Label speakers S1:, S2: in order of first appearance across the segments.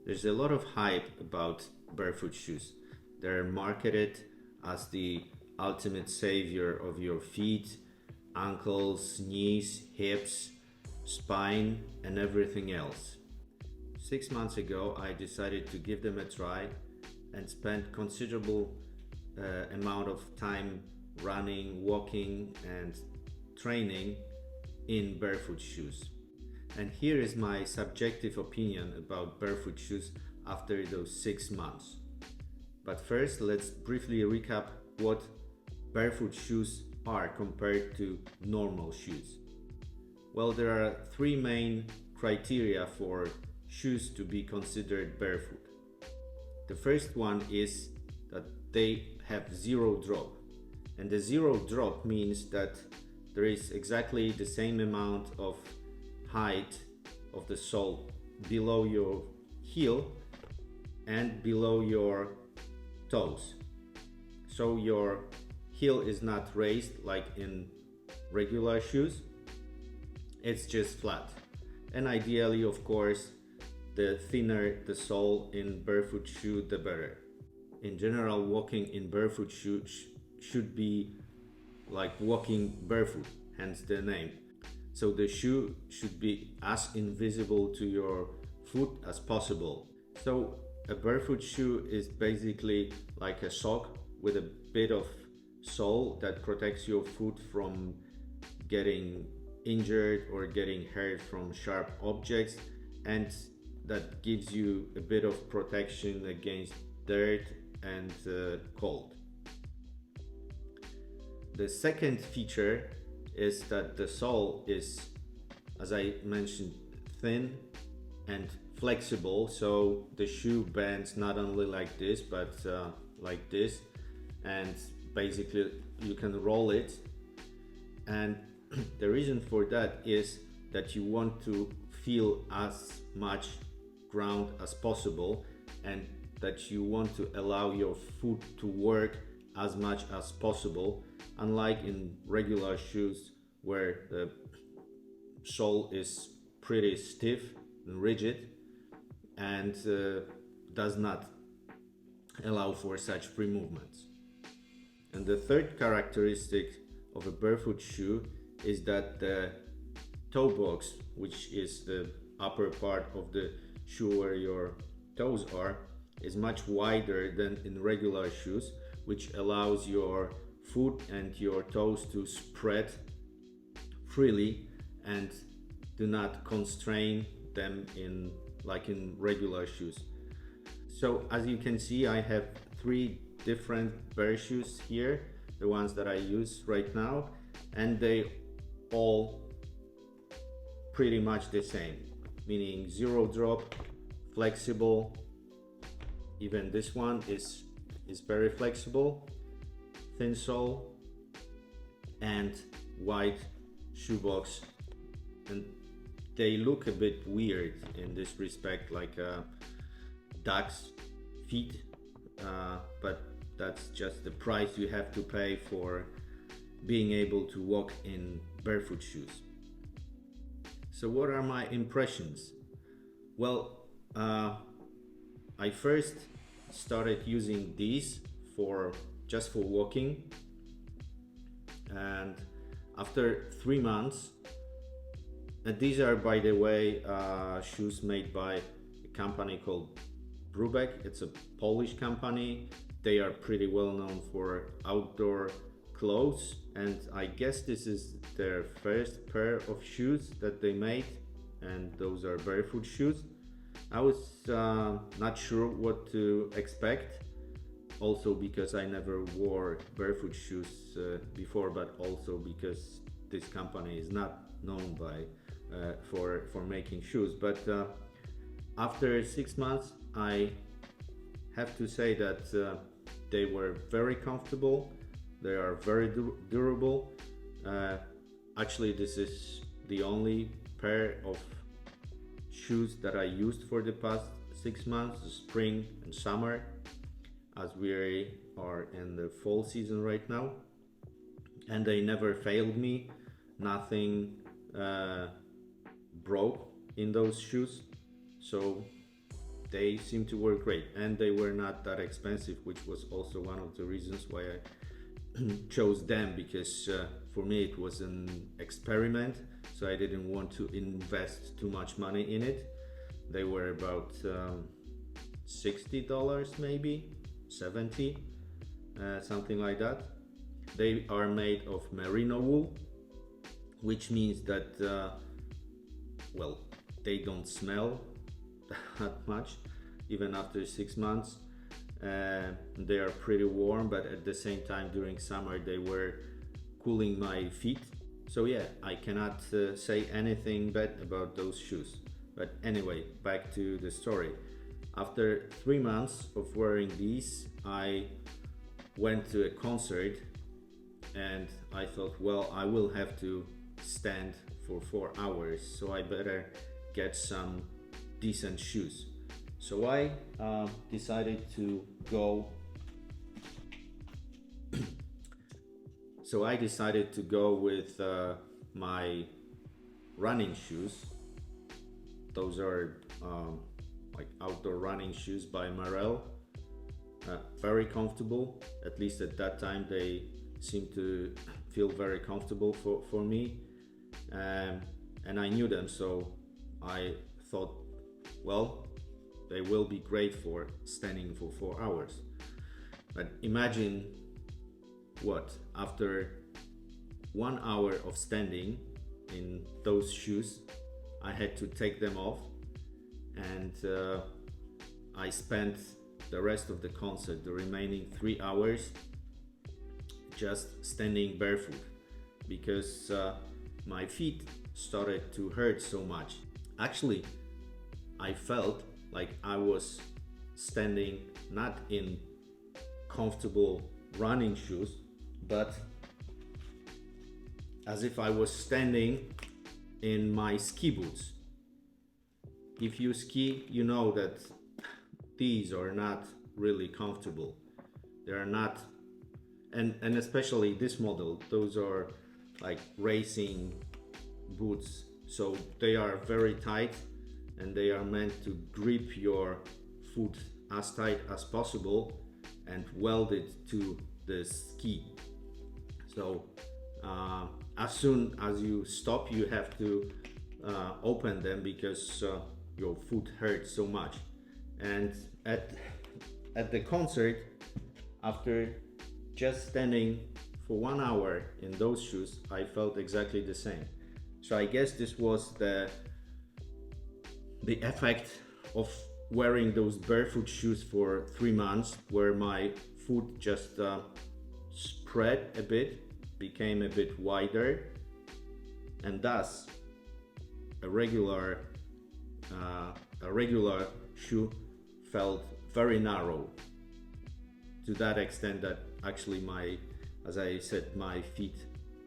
S1: There's a lot of hype about barefoot shoes. They're marketed as the ultimate savior of your feet, ankles, knees, hips, spine, and everything else. 6 months ago, I decided to give them a try and spent considerable amount of time running, walking, and training in barefoot shoes. And here is my subjective opinion about barefoot shoes after those 6 months. But first, let's briefly recap what barefoot shoes are compared to normal shoes. Well, there are three main criteria for shoes to be considered barefoot. The first one is that they have zero drop. And the zero drop means that there is exactly the same amount of height of the sole below your heel and below your toes. So your heel is not raised like in regular shoes, it's just flat. And ideally, of course, the thinner the sole in barefoot shoe, the better. In general, walking in barefoot shoes should be like walking barefoot, hence the name. So the shoe should be as invisible to your foot as possible. So a barefoot shoe is basically like a sock with a bit of sole that protects your foot from getting injured or getting hurt from sharp objects, and that gives you a bit of protection against dirt and cold. The second feature is that the sole is, as I mentioned, thin and flexible, so the shoe bends not only like this but like this, and basically you can roll it. And the reason for that is that you want to feel as much ground as possible, and that you want to allow your foot to work as much as possible, unlike in regular shoes where the sole is pretty stiff and rigid and does not allow for such free movements. And the third characteristic of a barefoot shoe is that the toe box, which is the upper part of the shoe where your toes are, is much wider than in regular shoes, which allows your foot and your toes to spread freely and do not constrain them in like in regular shoes. So as you can see, I have three different bare shoes here, the ones that I use right now, and they all pretty much the same, meaning zero drop, flexible. Even this one is very flexible, thin sole, and wide shoebox. And they look a bit weird in this respect, like duck's feet, but that's just the price you have to pay for being able to walk in barefoot shoes. So what are my impressions? Well, I first started using these for just for walking, and after 3 months, and these are, by the way, shoes made by a company called Brubeck. It's a Polish company. They are pretty well known for outdoor clothes, and I guess this is their first pair of shoes that they made, and those are barefoot shoes. I was not sure what to expect, also because I never wore barefoot shoes before, but also because this company is not known by for making shoes. But after 6 months, I have to say that they were very comfortable. They are very durable. Actually, this is the only pair of shoes that I used for the past 6 months, spring and summer, as we are in the fall season right now, and they never failed me. Nothing broke in those shoes, so they seem to work great, and they were not that expensive, which was also one of the reasons why I chose them, because for me it was an experiment, so I didn't want to invest too much money in it. They were about $60, maybe 70, something like that. They are made of merino wool, which means that well, they don't smell that much even after 6 months. They are pretty warm, but at the same time during summer they were cooling my feet. So yeah, I cannot say anything bad about those shoes. But anyway, back to the story. After 3 months of wearing these, I went to a concert and I thought, well, I will have to stand for 4 hours, so I better get some decent shoes. So I decided to go with my running shoes. Those are like outdoor running shoes by Marel. Very comfortable, at least at that time they seemed to feel very comfortable for me. And I knew them, so I thought, well, they will be great for standing for 4 hours. But imagine what, after 1 hour of standing in those shoes, I had to take them off, and I spent the rest of the concert, the remaining 3 hours, just standing barefoot, because my feet started to hurt so much. Actually, I felt like I was standing not in comfortable running shoes, but as if I was standing in my ski boots. If you ski, you know that these are not really comfortable. They are not, and especially this model, those are like racing boots, so they are very tight and they are meant to grip your foot as tight as possible and weld it to the ski. So as soon as you stop, you have to open them, because your foot hurts so much. And at the concert, after just standing for 1 hour in those shoes, I felt exactly the same. So I guess this was the effect of wearing those barefoot shoes for 3 months, where my foot just spread a bit, became a bit wider, and thus a regular shoe felt very narrow, to that extent that actually as I said, my feet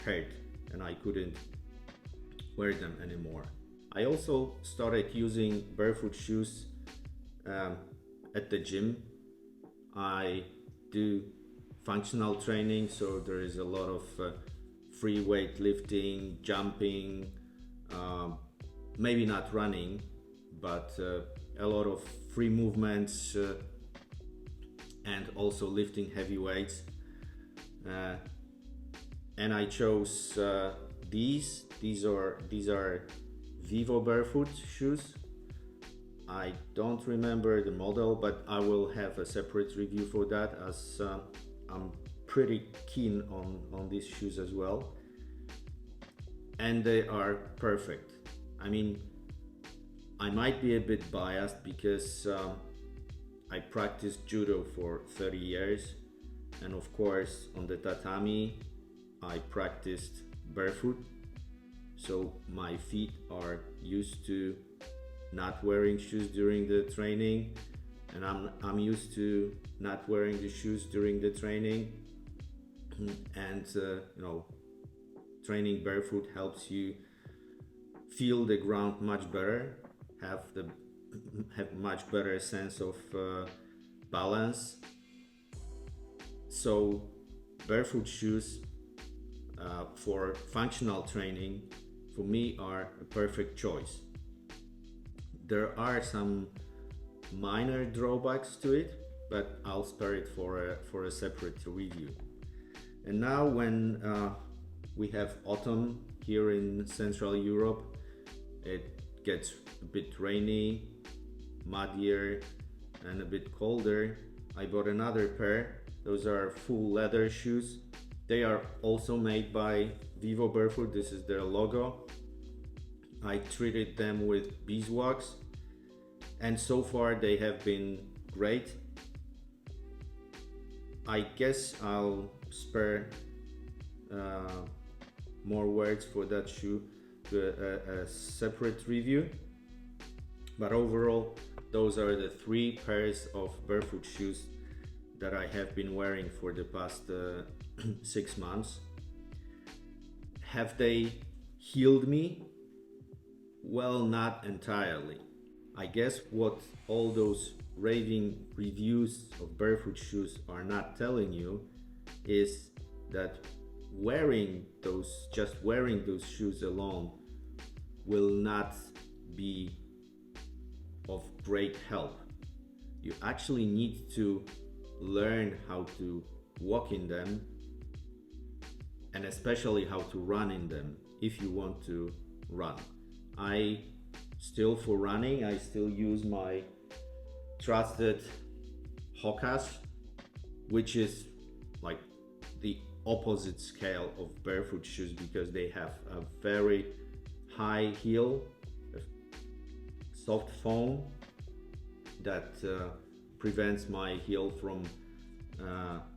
S1: hurt and I couldn't wear them anymore. I also started using barefoot shoes at the gym. I do functional training, so there is a lot of free weight lifting, jumping, maybe not running, but a lot of free movements, and also lifting heavy weights. And I chose these are Vivobarefoot shoes. I don't remember the model, but I will have a separate review for that, as I'm pretty keen on these shoes as well. And they are perfect. I mean, I might be a bit biased because I practiced judo for 30 years, and of course on the tatami I practiced barefoot, so my feet are used to not wearing shoes during the training, and I'm used to not wearing the shoes during the training. And training barefoot helps you feel the ground much better, have much better sense of balance. So barefoot shoes for functional training for me are a perfect choice. There are some minor drawbacks to it, but I'll spare it for a separate review. And now when we have autumn here in Central Europe, it gets a bit rainy, muddier, and a bit colder. I bought another pair. Those are full leather shoes. They are also made by Vivobarefoot. This is their logo. I treated them with beeswax, and so far they have been great. I guess I'll spare more words for that shoe to a separate review, but overall those are the 3 pairs of barefoot shoes that I have been wearing for the past 6 months. Have they healed me? Well, not entirely. I guess what all those raving reviews of barefoot shoes are not telling you is that just wearing those shoes alone will not be of great help. You actually need to learn how to walk in them, and especially how to run in them if you want to run. For running, I still use my trusted Hokas, which is like the opposite scale of barefoot shoes because they have a very high heel, a soft foam that prevents my heel from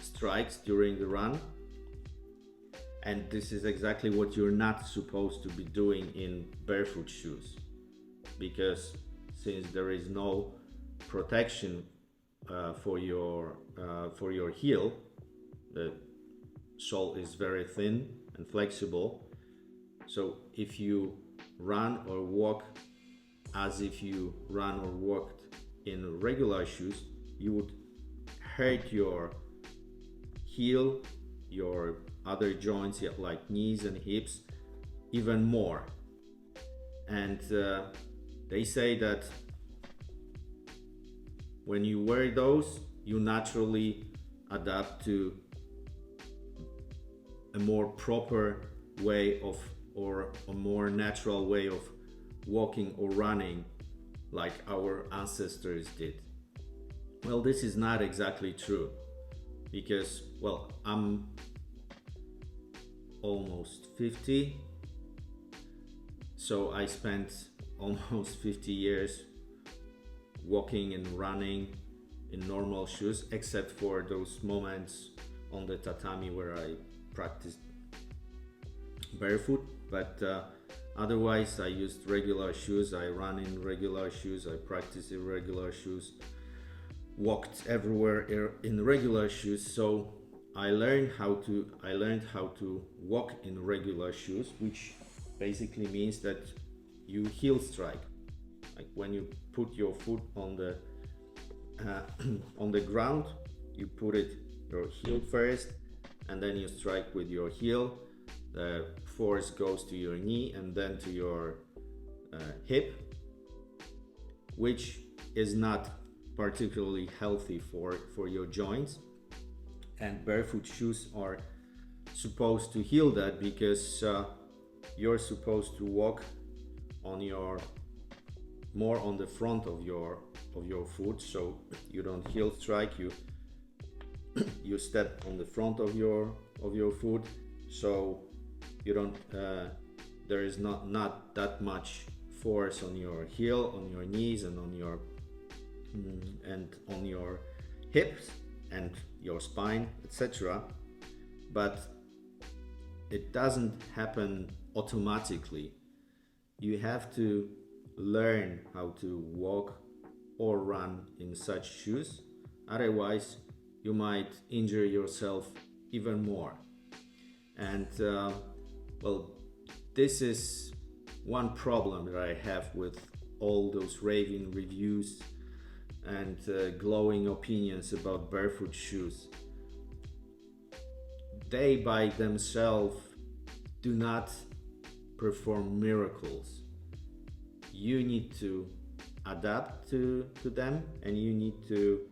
S1: strikes during the run. And this is exactly what you're not supposed to be doing in barefoot shoes, because since there is no protection for your heel, the sole is very thin and flexible. So if you run or walk as if you run or walked in regular shoes, you would hurt your heel, your other joints like knees and hips even more. And they say that when you wear those, you naturally adapt to a more proper way of, or a more natural way of walking or running like our ancestors did. Well, this is not exactly true, because, well, I'm almost 50, so I spent almost 50 years walking and running in normal shoes, except for those moments on the tatami where I practiced barefoot. But otherwise I used regular shoes, I ran in regular shoes, I practiced in regular shoes, walked everywhere in regular shoes. So I learned how to walk in regular shoes, which basically means that you heel strike. Like when you put your foot on the ground, you put your heel first, and then you strike with your heel. The force goes to your knee and then to your hip, which is not particularly healthy for your joints. And barefoot shoes are supposed to heal that, because you're supposed to walk more on the front of your foot, so you don't heel strike. You step on the front of your foot, so you don't there is not that much force on your heel, on your knees, and on your hips and your spine, etc. But it doesn't happen automatically. You have to learn how to walk or run in such shoes, otherwise you might injure yourself even more. And well, this is one problem that I have with all those raving reviews and glowing opinions about barefoot shoes. They by themselves do not perform miracles. You need to adapt to them, and you need to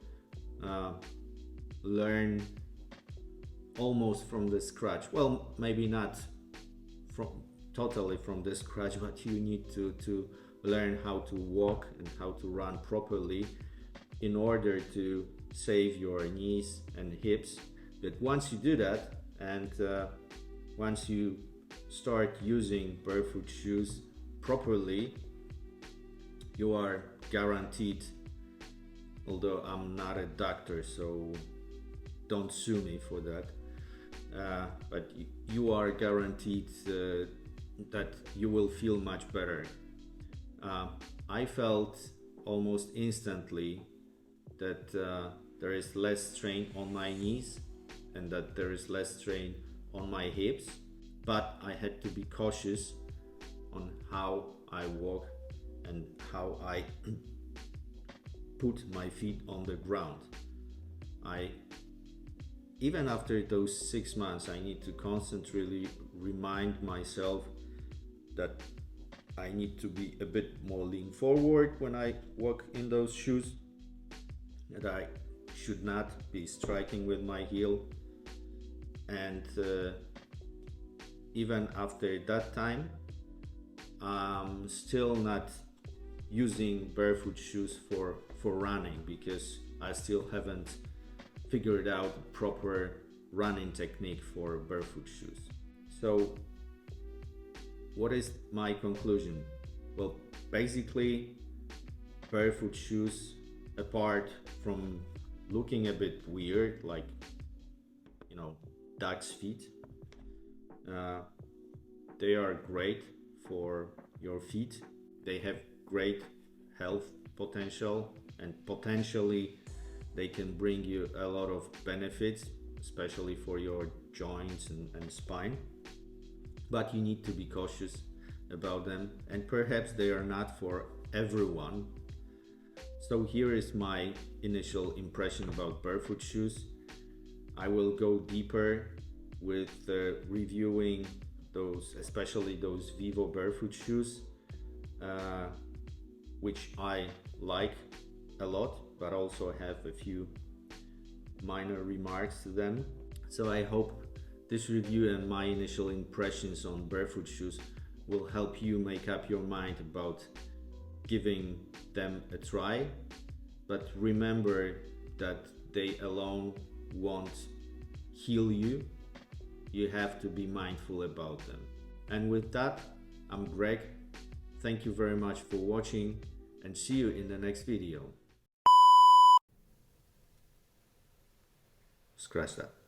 S1: learn almost from the scratch. Well, maybe not from totally from the scratch, but you need to learn how to walk and how to run properly in order to save your knees and hips. But once you do that, and once you start using barefoot shoes properly, you are guaranteed, although I'm not a doctor, so don't sue me for that, but you are guaranteed that you will feel much better. I felt almost instantly that there is less strain on my knees and that there is less strain on my hips, but I had to be cautious on how I walk and how I put my feet on the ground. Even after those 6 months, I need to constantly remind myself that I need to be a bit more lean forward when I walk in those shoes, that I should not be striking with my heel. And even after that time, I'm still not using barefoot shoes for running, because I still haven't figured out a proper running technique for barefoot shoes. So what is my conclusion? Well, basically, barefoot shoes, apart from looking a bit weird, like, you know, duck's feet, they are great for your feet. They have great health potential, and potentially they can bring you a lot of benefits, especially for your joints and spine. But you need to be cautious about them, and perhaps they are not for everyone. So here is my initial impression about barefoot shoes. I will go deeper with reviewing those, especially those Vivobarefoot shoes, which I like a lot, but also have a few minor remarks to them. So I hope this review and my initial impressions on barefoot shoes will help you make up your mind about giving them a try. But remember that they alone won't heal you. You have to be mindful about them. And with that, I'm Greg. Thank you very much for watching, and see you in the next video. Scratch that.